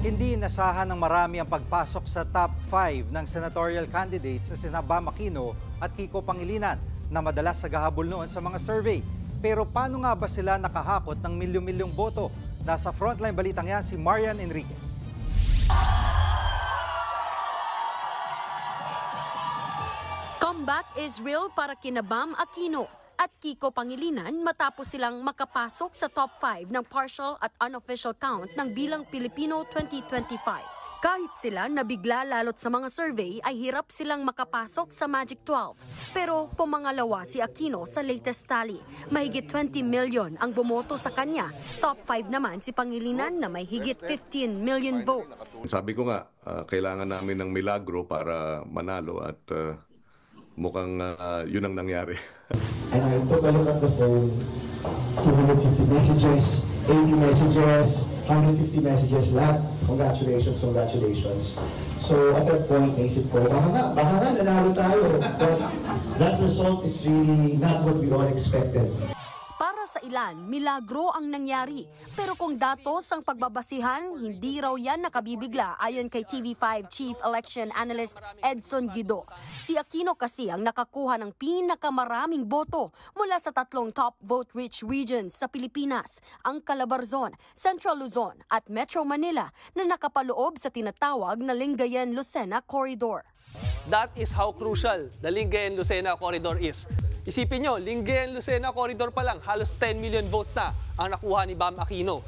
Hindi inasahan ng marami ang pagpasok sa top 5 ng senatorial candidates na sina Bam Aquino at Kiko Pangilinan na madalas naghahabol noon sa mga survey. Pero paano nga ba sila nakahakot ng milyon-milyong boto? Nasa frontline balitang yan si Marian Enriquez. Comeback is real para kina Bam Aquino at Kiko Pangilinan matapos silang makapasok sa top 5 ng partial at unofficial count ng Bilang Pilipino 2025. Kahit sila nabigla lalot sa mga survey ay hirap silang makapasok sa Magic 12. Pero pumangalawa si Aquino sa latest tally. Mahigit 20 million ang bumoto sa kanya. Top 5 naman si Pangilinan na may higit 15 million votes. Sabi ko nga, kailangan namin ng milagro para manalo at mukhang yun ang nangyari. And I took a look at the phone, 250 messages, 80 messages, 150 messages, lahat. Congratulations, congratulations. So at that point, naisip ko, baka nga nanalo tayo. But that result is really not what we all expected. Para sa ilan, milagro ang nangyari. Pero kung datos ang pagbabasihan, hindi raw yan nakabibigla ayon kay TV5 Chief Election Analyst Edson Guido. Si Aquino kasi ang nakakuha ng pinakamaraming boto mula sa tatlong top vote-rich regions sa Pilipinas, ang Calabarzon, Central Luzon at Metro Manila na nakapaloob sa tinatawag na Lingayen-Lucena Corridor. That is how crucial the Lingayen-Lucena Corridor is. Isipin nyo, Lingayen-Lucena Corridor pa lang, halos 10 million votes na ang nakuha ni Bam Aquino.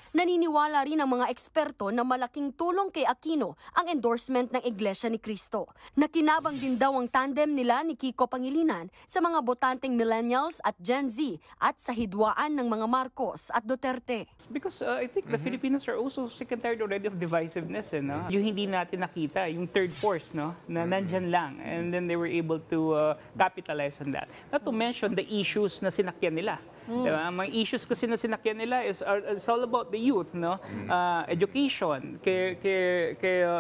Naniniwala rin ang mga eksperto na malaking tulong kay Aquino ang endorsement ng Iglesia ni Cristo. Nakinabang din daw ang tandem nila ni Kiko Pangilinan sa mga botanteng millennials at Gen Z at sa hidwaan ng mga Marcos at Duterte. Because I think the Filipinos are also sick and tired already of divisiveness. No? Yung hindi natin nakita, yung third force no? Na nandyan lang. And then they were able to capitalize on that. Not to mention the issues na sinakyan nila. Diba? Mga issues kasi na sinakyan nila is all about the youth, no? Education. Kay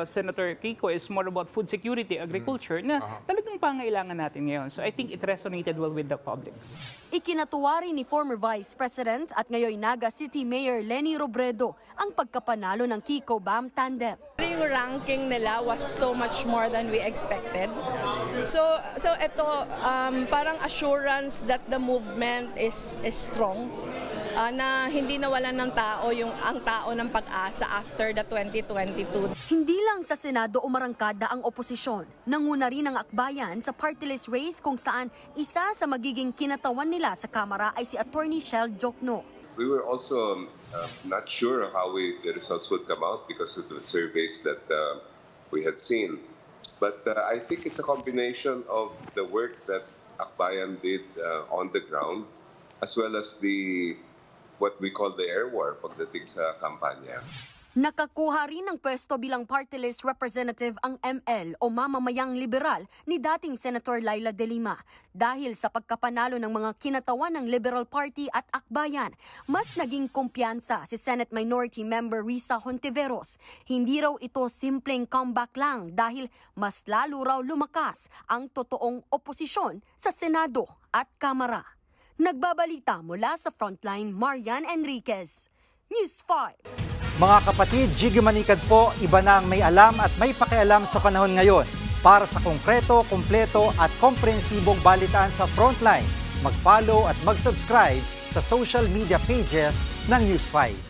Senator Kiko is more about food security, agriculture, na talagang pangailangan natin ngayon. So I think it resonated well with the public. Ikinatuwa rin ni former Vice President at ngayon Naga City Mayor Leni Robredo ang pagkapanalo ng Kiko-Bam tandem. Yung ranking nila was so much more than we expected. So ito parang assurance that the movement is strong. Na hindi nawalan ng tao ang tao ng pag-asa after the 2022. Hindi lang sa Senado umarangkada ang oposisyon. Nanguna rin ang akbayan sa party list race kung saan isa sa magiging kinatawan nila sa Kamara ay si Attorney Shell Jokno. We were also not sure how the results would come out because of the surveys that we had seen. But I think it's a combination of the work that Akbayan did on the ground as well as what we call the air war pagdating sa kampanya. Nakakuha rin ng pwesto bilang party list representative ang ML o mamamayang liberal ni dating Senator Laila De Lima. Dahil sa pagkapanalo ng mga kinatawan ng Liberal Party at Akbayan, mas naging kumpiyansa si Senate Minority Member Risa Hontiveros. Hindi raw ito simpleng comeback lang dahil mas lalo raw lumakas ang totoong oposisyon sa Senado at Kamara. Nagbabalita mula sa Frontline, Marian Enriquez, News 5. Mga kapatid, Jiggy Manikad po, iba na ang may alam at may pakialam sa panahon ngayon. Para sa konkreto, kumpleto at komprehensibong balitaan sa Frontline, mag-follow at mag-subscribe sa social media pages ng News 5.